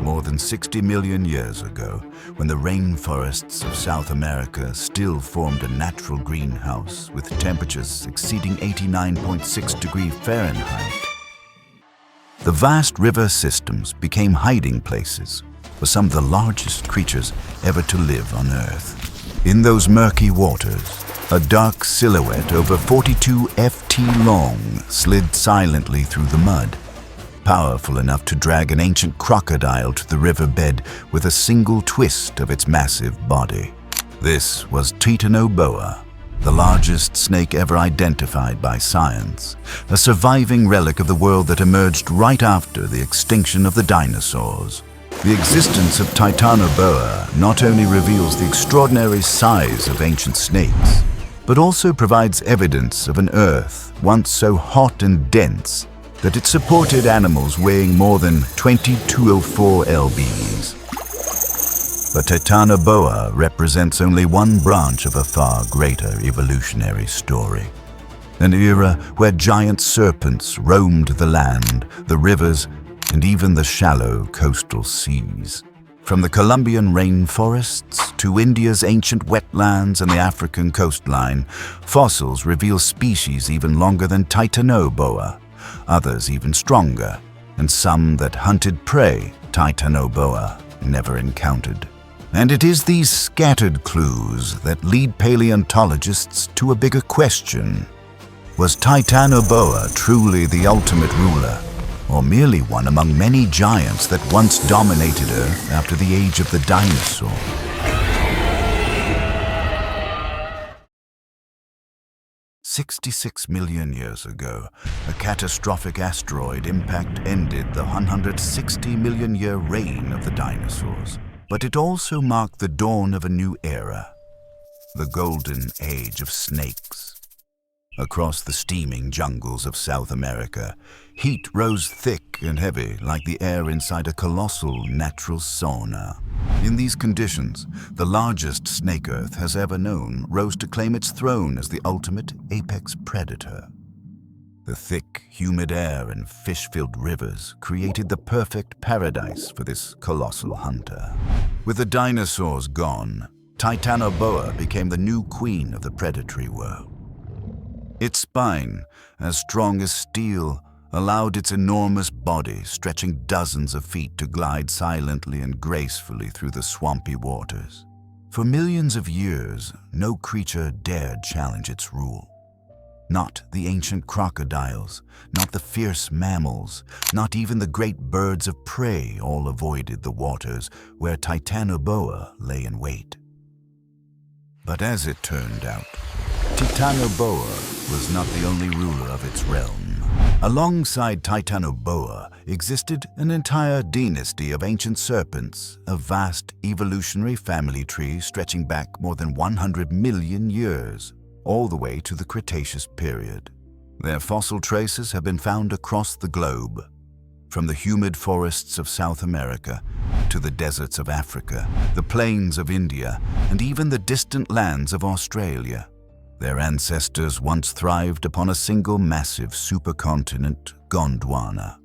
more than 60 million years ago, when the rainforests of South America still formed a natural greenhouse with temperatures exceeding 89.6 degrees Fahrenheit. The vast river systems became hiding places for some of the largest creatures ever to live on Earth. In those murky waters, a dark silhouette over 42 ft long slid silently through the mud, powerful enough to drag an ancient crocodile to the riverbed with a single twist of its massive body. This was Titanoboa, the largest snake ever identified by science, a surviving relic of the world that emerged right after the extinction of the dinosaurs. The existence of Titanoboa not only reveals the extraordinary size of ancient snakes, but also provides evidence of an Earth once so hot and dense that it supported animals weighing more than 2204 lbs. But Titanoboa represents only one branch of a far greater evolutionary story. An era where giant serpents roamed the land, the rivers, and even the shallow coastal seas. From the Colombian rainforests to India's ancient wetlands and the African coastline, fossils reveal species even longer than Titanoboa, others even stronger, and some that hunted prey Titanoboa never encountered. And it is these scattered clues that lead paleontologists to a bigger question. Was Titanoboa truly the ultimate ruler, or merely one among many giants that once dominated Earth after the age of the dinosaur? "66 million years ago, a catastrophic asteroid impact ended the 160-million-year reign of the dinosaurs. But it also marked the dawn of a new era, the golden age of snakes. Across the steaming jungles of South America, heat rose thick and heavy like the air inside a colossal natural sauna. In these conditions, the largest snake Earth has ever known rose to claim its throne as the ultimate apex predator. The thick, humid air and fish-filled rivers created the perfect paradise for this colossal hunter. With the dinosaurs gone, Titanoboa became the new queen of the predatory world. Its spine, as strong as steel, allowed its enormous body, stretching dozens of feet, to glide silently and gracefully through the swampy waters. For millions of years, no creature dared challenge its rule. Not the ancient crocodiles, not the fierce mammals, not even the great birds of prey all avoided the waters where Titanoboa lay in wait. But as it turned out, Titanoboa was not the only ruler of its realm. Alongside Titanoboa existed an entire dynasty of ancient serpents, a vast evolutionary family tree stretching back more than 100 million years, all the way to the Cretaceous period. Their fossil traces have been found across the globe, from the humid forests of South America to the deserts of Africa, the plains of India, and even the distant lands of Australia. Their ancestors once thrived upon a single massive supercontinent, Gondwana,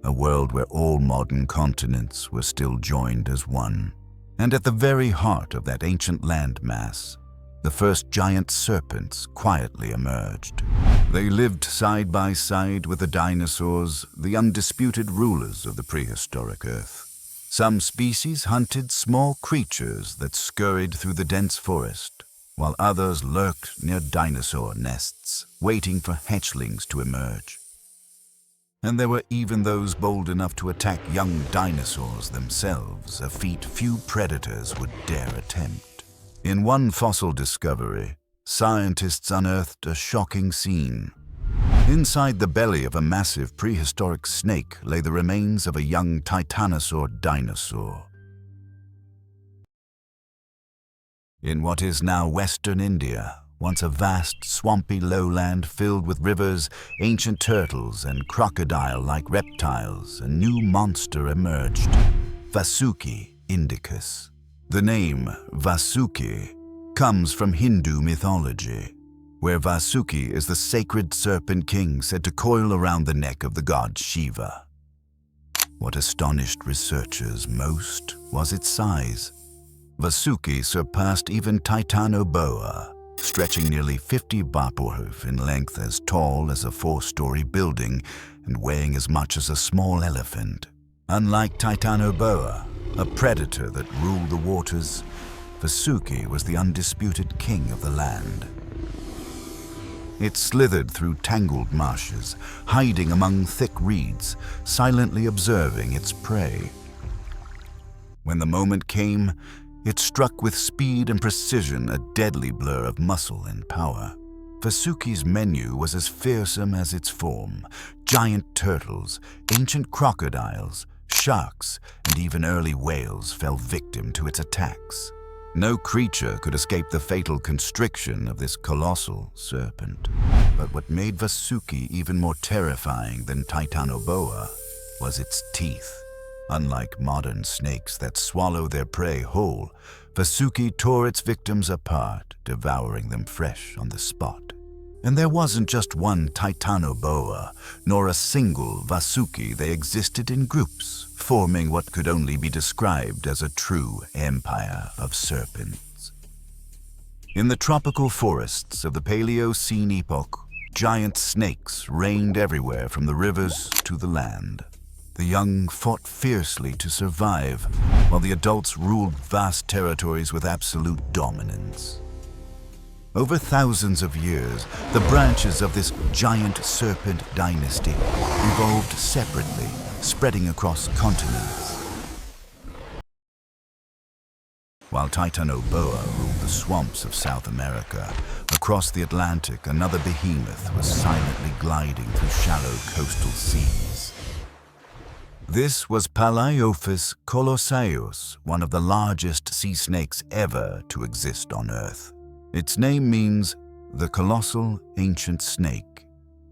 a world where all modern continents were still joined as one. And at the very heart of that ancient landmass, the first giant serpents quietly emerged. They lived side by side with the dinosaurs, the undisputed rulers of the prehistoric Earth. Some species hunted small creatures that scurried through the dense forest, while others lurked near dinosaur nests, waiting for hatchlings to emerge. And there were even those bold enough to attack young dinosaurs themselves, a feat few predators would dare attempt. In one fossil discovery, scientists unearthed a shocking scene. Inside the belly of a massive prehistoric snake lay the remains of a young titanosaur dinosaur. In what is now western India, once a vast, swampy lowland filled with rivers, ancient turtles, and crocodile-like reptiles, a new monster emerged, Vasuki indicus. The name Vasuki comes from Hindu mythology, where Vasuki is the sacred serpent king said to coil around the neck of the god Shiva. What astonished researchers most was its size. Vasuki surpassed even Titanoboa, stretching nearly 50 baphoef in length, as tall as a 4-story building and weighing as much as a small elephant. Unlike Titanoboa, a predator that ruled the waters, Vasuki was the undisputed king of the land. It slithered through tangled marshes, hiding among thick reeds, silently observing its prey. When the moment came, it struck with speed and precision, a deadly blur of muscle and power. Vasuki's menu was as fearsome as its form. Giant turtles, ancient crocodiles, sharks, and even early whales fell victim to its attacks. No creature could escape the fatal constriction of this colossal serpent. But what made Vasuki even more terrifying than Titanoboa was its teeth. Unlike modern snakes that swallow their prey whole, Vasuki tore its victims apart, devouring them fresh on the spot. And there wasn't just one Titanoboa, nor a single Vasuki. They existed in groups, forming what could only be described as a true empire of serpents. In the tropical forests of the Paleocene epoch, giant snakes reigned everywhere from the rivers to the land. The young fought fiercely to survive, while the adults ruled vast territories with absolute dominance. Over thousands of years, the branches of this giant serpent dynasty evolved separately, spreading across continents. While Titanoboa ruled the swamps of South America, across the Atlantic, another behemoth was silently gliding through shallow coastal seas. This was Palaeophis colosseus, one of the largest sea snakes ever to exist on Earth. Its name means the colossal ancient snake,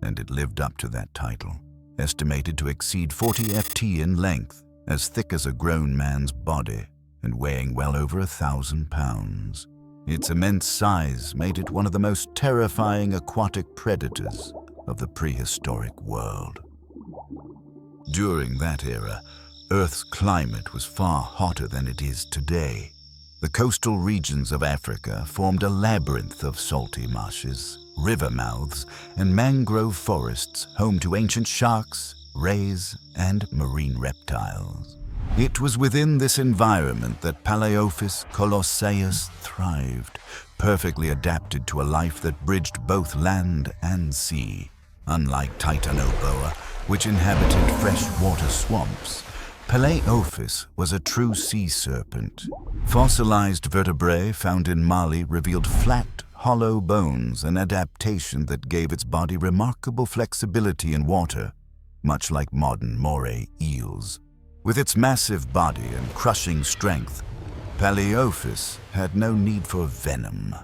and it lived up to that title. Estimated to exceed 40 ft in length, as thick as a grown man's body, and weighing well over 1,000 pounds. Its immense size made it one of the most terrifying aquatic predators of the prehistoric world. During that era, Earth's climate was far hotter than it is today. The coastal regions of Africa formed a labyrinth of salty marshes, river mouths, and mangrove forests home to ancient sharks, rays, and marine reptiles. It was within this environment that Palaeophis colosseus thrived, perfectly adapted to a life that bridged both land and sea. Unlike Titanoboa, which inhabited freshwater swamps, Palaeophis was a true sea serpent. Fossilized vertebrae found in Mali revealed flat, hollow bones, an adaptation that gave its body remarkable flexibility in water, much like modern moray eels. With its massive body and crushing strength, Palaeophis had no need for venom.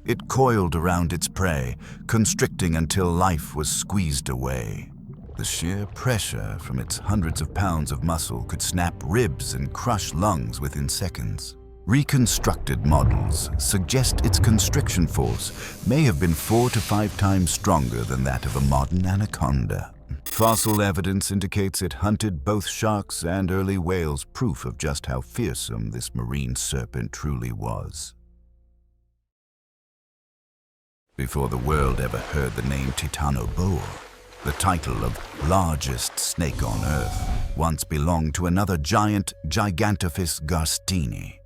It coiled around its prey, constricting until life was squeezed away. The sheer pressure from its hundreds of pounds of muscle could snap ribs and crush lungs within seconds. Reconstructed models suggest its constriction force may have been 4 to 5 times stronger than that of a modern anaconda. Fossil evidence indicates it hunted both sharks and early whales, proof of just how fearsome this marine serpent truly was. Before the world ever heard the name Titanoboa, the title of largest snake on Earth once belonged to another giant, Gigantophis garstini.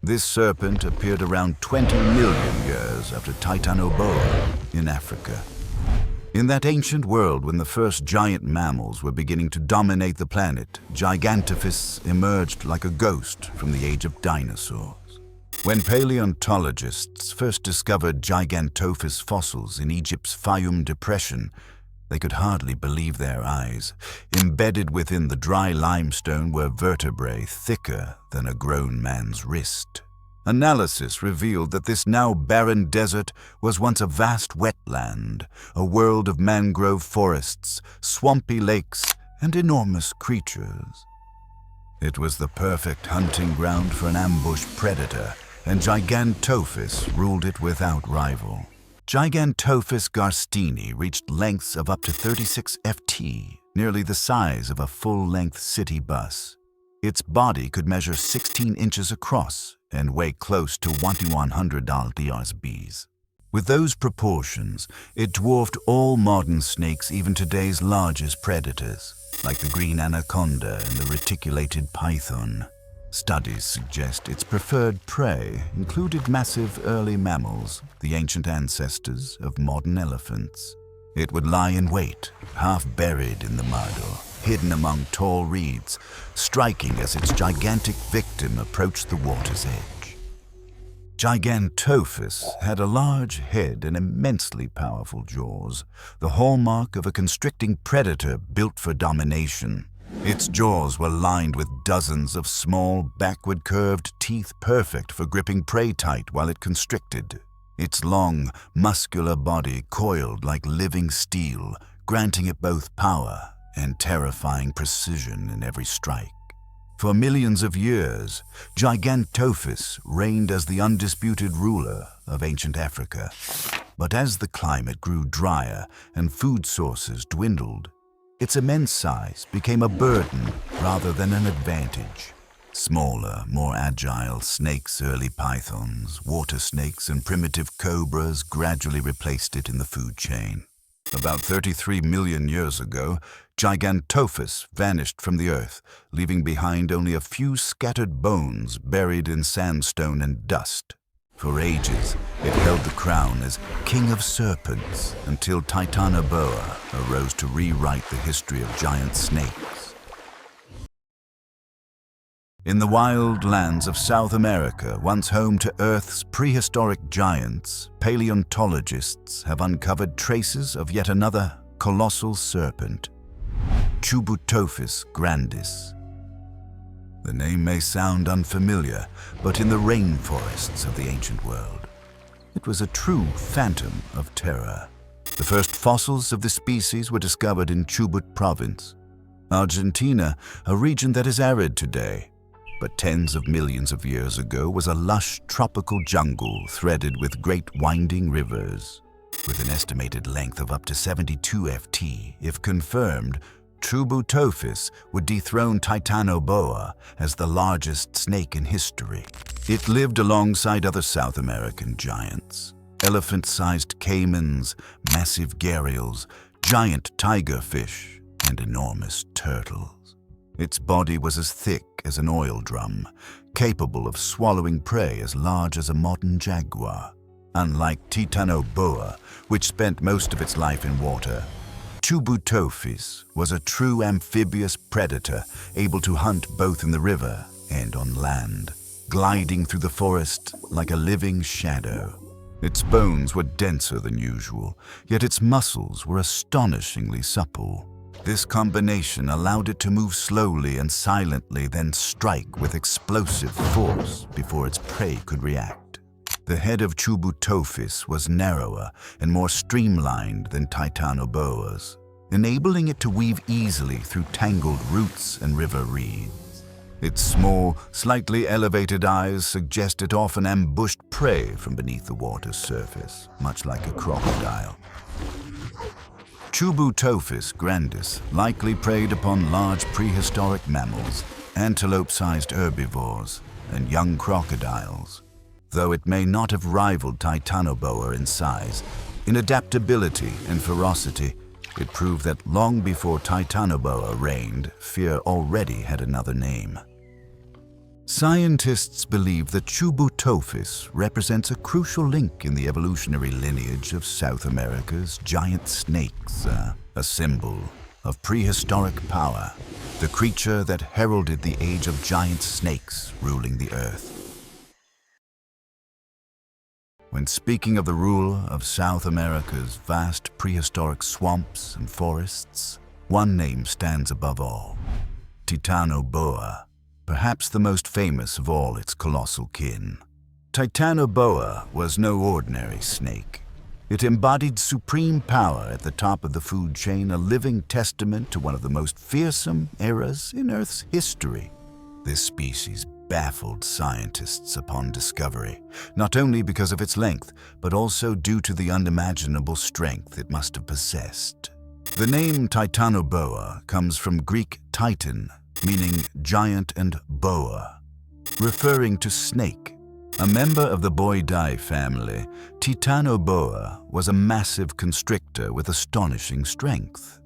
This serpent appeared around 20 million years after Titanoboa in Africa. In that ancient world when the first giant mammals were beginning to dominate the planet, Gigantophis emerged like a ghost from the age of dinosaurs. When paleontologists first discovered Gigantophis fossils in Egypt's Fayum Depression, they could hardly believe their eyes. Embedded within the dry limestone were vertebrae thicker than a grown man's wrist. Analysis revealed that this now barren desert was once a vast wetland, a world of mangrove forests, swampy lakes, and enormous creatures. It was the perfect hunting ground for an ambush predator, and Gigantophis ruled it without rival. Gigantophis garstini reached lengths of up to 36 ft, nearly the size of a full-length city bus. Its body could measure 16 inches across and weigh close to 2,100 lbs. With those proportions, it dwarfed all modern snakes, even today's largest predators, like the green anaconda and the reticulated python. Studies suggest its preferred prey included massive early mammals, the ancient ancestors of modern elephants. It would lie in wait, half buried in the mud or hidden among tall reeds, striking as its gigantic victim approached the water's edge. Gigantophis had a large head and immensely powerful jaws, the hallmark of a constricting predator built for domination. Its jaws were lined with dozens of small, backward-curved teeth perfect for gripping prey tight while it constricted. Its long, muscular body coiled like living steel, granting it both power and terrifying precision in every strike. For millions of years, Gigantophis reigned as the undisputed ruler of ancient Africa. But as the climate grew drier and food sources dwindled, its immense size became a burden rather than an advantage. Smaller, more agile snakes, early pythons, water snakes, and primitive cobras gradually replaced it in the food chain. About 33 million years ago, Gigantophis vanished from the earth, leaving behind only a few scattered bones buried in sandstone and dust. For ages, it held the crown as King of Serpents until Titanoboa arose to rewrite the history of giant snakes. In the wild lands of South America, once home to Earth's prehistoric giants, paleontologists have uncovered traces of yet another colossal serpent, Chubutophis grandis. The name may sound unfamiliar, but in the rainforests of the ancient world, it was a true phantom of terror. The first fossils of the species were discovered in Chubut province, Argentina, a region that is arid today, but tens of millions of years ago was a lush tropical jungle threaded with great winding rivers. With an estimated length of up to 72 ft, if confirmed, Chubutophis would dethrone Titanoboa as the largest snake in history. It lived alongside other South American giants, elephant-sized caimans, massive gharials, giant tigerfish, and enormous turtles. Its body was as thick as an oil drum, capable of swallowing prey as large as a modern jaguar. Unlike Titanoboa, which spent most of its life in water, Chubutophis was a true amphibious predator, able to hunt both in the river and on land, gliding through the forest like a living shadow. Its bones were denser than usual, yet its muscles were astonishingly supple. This combination allowed it to move slowly and silently, then strike with explosive force before its prey could react. The head of Chubutophis was narrower and more streamlined than Titanoboa's, enabling it to weave easily through tangled roots and river reeds. Its small, slightly elevated eyes suggest it often ambushed prey from beneath the water's surface, much like a crocodile. Chubutophis grandis likely preyed upon large prehistoric mammals, antelope-sized herbivores, and young crocodiles. Though it may not have rivaled Titanoboa in size, in adaptability and ferocity, it proved that long before Titanoboa reigned, fear already had another name. Scientists believe that Chubutophis represents a crucial link in the evolutionary lineage of South America's giant snakes, a symbol of prehistoric power, the creature that heralded the age of giant snakes ruling the earth. When speaking of the rule of South America's vast prehistoric swamps and forests, one name stands above all: Titanoboa, perhaps the most famous of all its colossal kin. Titanoboa was no ordinary snake. It embodied supreme power at the top of the food chain, a living testament to one of the most fearsome eras in Earth's history. This species baffled scientists upon discovery, not only because of its length, but also due to the unimaginable strength it must have possessed. The name Titanoboa comes from Greek titan, meaning giant, and boa, referring to snake. A member of the Boidae family, Titanoboa was a massive constrictor with astonishing strength.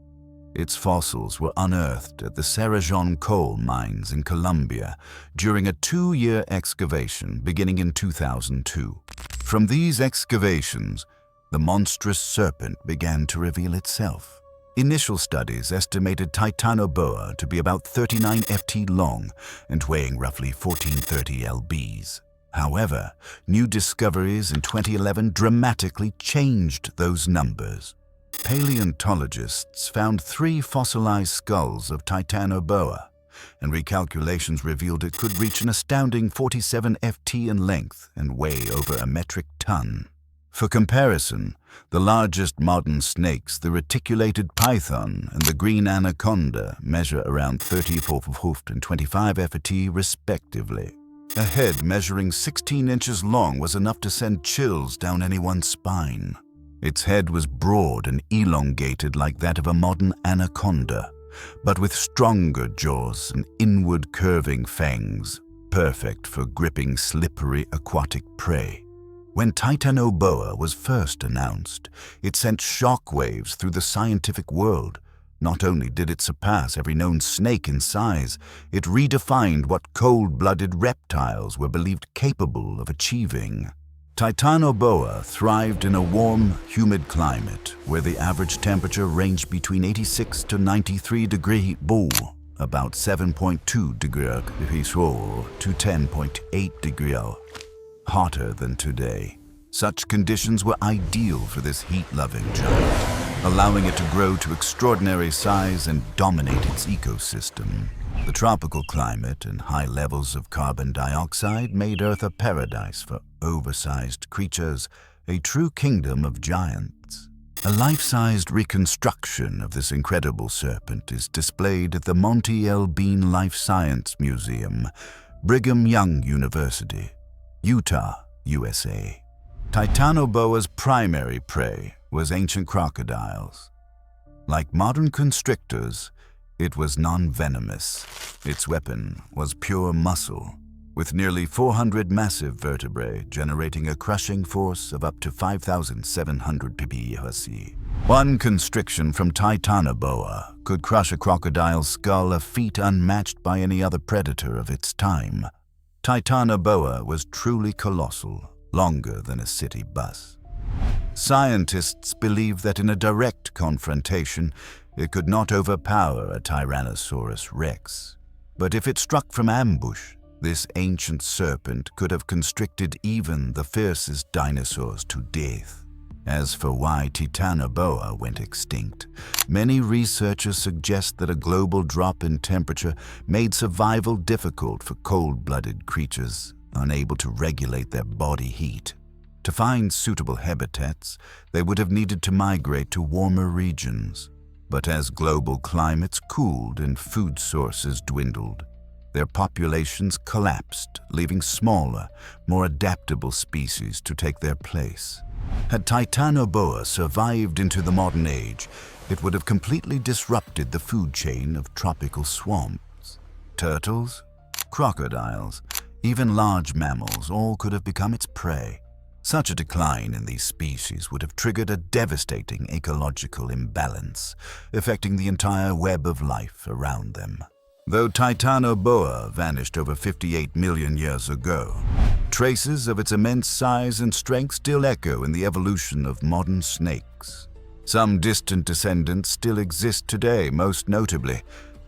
Its fossils were unearthed at the Cerrejón coal mines in Colombia during a 2-year excavation beginning in 2002. From these excavations, the monstrous serpent began to reveal itself. Initial studies estimated Titanoboa to be about 39 ft long and weighing roughly 1430 lbs. However, new discoveries in 2011 dramatically changed those numbers. Paleontologists found 3 fossilized skulls of Titanoboa, and recalculations revealed it could reach an astounding 47 ft in length and weigh over a metric ton. For comparison, the largest modern snakes, the reticulated python and the green anaconda, measure around 34 ft and 25 ft respectively. A head measuring 16 inches long was enough to send chills down anyone's spine. Its head was broad and elongated like that of a modern anaconda, but with stronger jaws and inward curving fangs, perfect for gripping slippery aquatic prey. When Titanoboa was first announced, it sent shockwaves through the scientific world. Not only did it surpass every known snake in size, it redefined what cold-blooded reptiles were believed capable of achieving. Titanoboa thrived in a warm, humid climate where the average temperature ranged between 86 to 93 degrees Celsius, about 7.2 degrees Celsius to 10.8 degrees Celsius, hotter than today. Such conditions were ideal for this heat-loving giant, allowing it to grow to extraordinary size and dominate its ecosystem. The tropical climate and high levels of carbon dioxide made Earth a paradise for oversized creatures, a true kingdom of giants. A life-sized reconstruction of this incredible serpent is displayed at the Monte Elbeen Life Science Museum, Brigham Young University, Utah, USA. Titanoboa's primary prey was ancient crocodiles. Like modern constrictors, it was non-venomous. Its weapon was pure muscle, with nearly 400 massive vertebrae generating a crushing force of up to 5,700 ppc. One constriction from Titanoboa could crush a crocodile's skull, a feat unmatched by any other predator of its time. Titanoboa was truly colossal, longer than a city bus. Scientists believe that in a direct confrontation, it could not overpower a Tyrannosaurus rex. But if it struck from ambush, this ancient serpent could have constricted even the fiercest dinosaurs to death. As for why Titanoboa went extinct, many researchers suggest that a global drop in temperature made survival difficult for cold-blooded creatures, unable to regulate their body heat. To find suitable habitats, they would have needed to migrate to warmer regions. But as global climates cooled and food sources dwindled, their populations collapsed, leaving smaller, more adaptable species to take their place. Had Titanoboa survived into the modern age, it would have completely disrupted the food chain of tropical swamps. Turtles, crocodiles, even large mammals all could have become its prey. Such a decline in these species would have triggered a devastating ecological imbalance, affecting the entire web of life around them. Though Titanoboa vanished over 58 million years ago, traces of its immense size and strength still echo in the evolution of modern snakes. Some distant descendants still exist today, most notably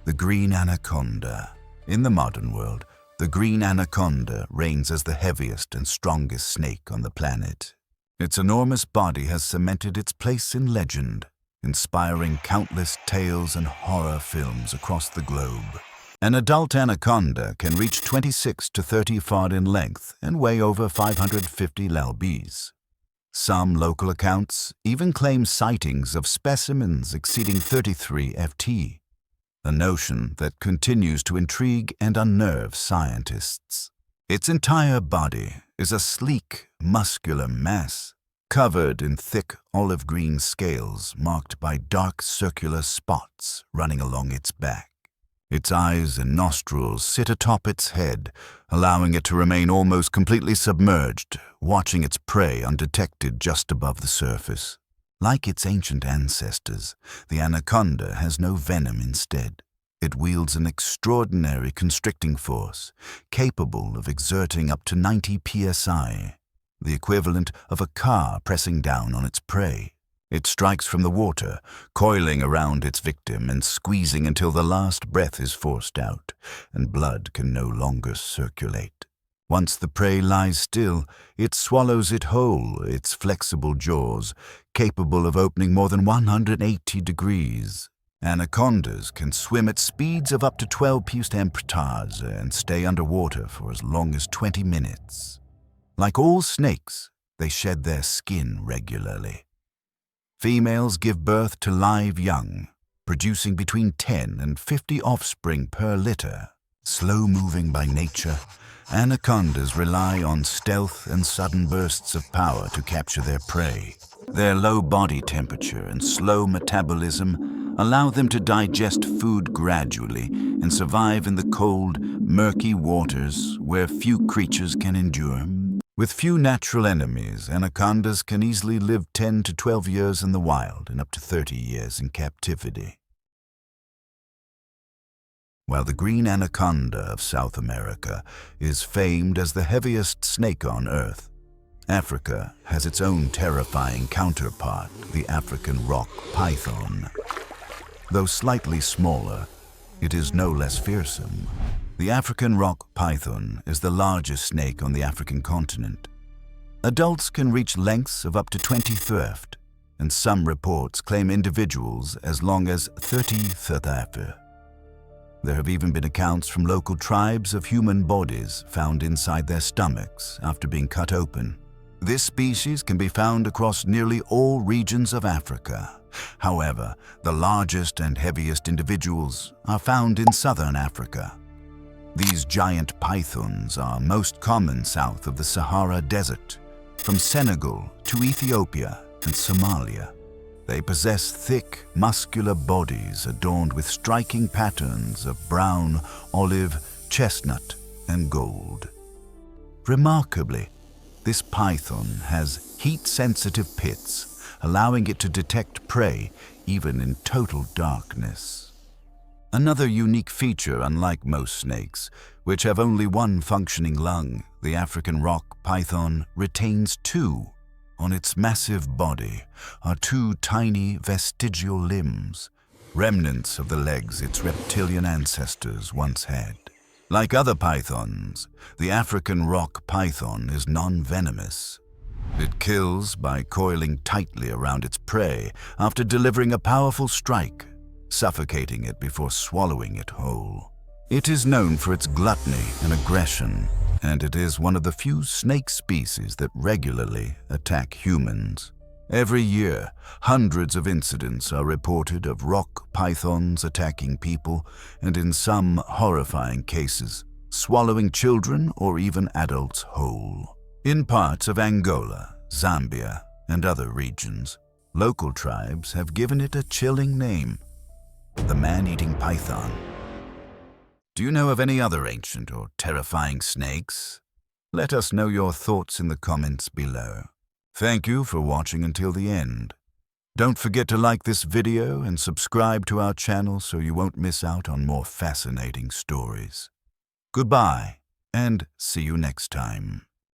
the green anaconda. In the modern world, the green anaconda reigns as the heaviest and strongest snake on the planet. Its enormous body has cemented its place in legend, inspiring countless tales and horror films across the globe. An adult anaconda can reach 26 to 30 feet in length and weigh over 550 lbs. Some local accounts even claim sightings of specimens exceeding 33 ft, a notion that continues to intrigue and unnerve scientists. Its entire body is a sleek, muscular mass, covered in thick olive-green scales marked by dark circular spots running along its back. Its eyes and nostrils sit atop its head, allowing it to remain almost completely submerged, watching its prey undetected just above the surface. Like its ancient ancestors, the anaconda has no venom instead. It wields an extraordinary constricting force, capable of exerting up to 90 psi, the equivalent of a car pressing down on its prey. It strikes from the water, coiling around its victim and squeezing until the last breath is forced out and blood can no longer circulate. Once the prey lies still, it swallows it whole, its flexible jaws capable of opening more than 180 degrees. Anacondas can swim at speeds of up to 12 psi and stay underwater for as long as 20 minutes. Like all snakes, they shed their skin regularly. Females give birth to live young, producing between 10 and 50 offspring per litter. Slow-moving by nature, anacondas rely on stealth and sudden bursts of power to capture their prey. Their low body temperature and slow metabolism allow them to digest food gradually and survive in the cold, murky waters where few creatures can endure. With few natural enemies, anacondas can easily live 10 to 12 years in the wild and up to 30 years in captivity. While the green anaconda of South America is famed as the heaviest snake on Earth, Africa has its own terrifying counterpart, the African rock python. Though slightly smaller, it is no less fearsome. The African rock python is the largest snake on the African continent. Adults can reach lengths of up to 20 thirft, and some reports claim individuals as long as 30 thirth. There have even been accounts from local tribes of human bodies found inside their stomachs after being cut open. This species can be found across nearly all regions of Africa. However, the largest and heaviest individuals are found in southern Africa. These giant pythons are most common south of the Sahara Desert, from Senegal to Ethiopia and Somalia. They possess thick, muscular bodies adorned with striking patterns of brown, olive, chestnut, and gold. Remarkably, this python has heat-sensitive pits, allowing it to detect prey even in total darkness. Another unique feature, unlike most snakes, which have only one functioning lung, the African rock python retains two. On its massive body are two tiny vestigial limbs, remnants of the legs its reptilian ancestors once had. Like other pythons, the African rock python is non-venomous. It kills by coiling tightly around its prey after delivering a powerful strike, suffocating it before swallowing it whole. It is known for its gluttony and aggression, and it is one of the few snake species that regularly attack humans. Every year, hundreds of incidents are reported of rock pythons attacking people, and in some horrifying cases, swallowing children or even adults whole. In parts of Angola, Zambia, and other regions, local tribes have given it a chilling name: the man-eating python. Do you know of any other ancient or terrifying snakes? Let us know your thoughts in the comments below. Thank you for watching until the end. Don't forget to like this video and subscribe to our channel so you won't miss out on more fascinating stories. Goodbye, and see you next time.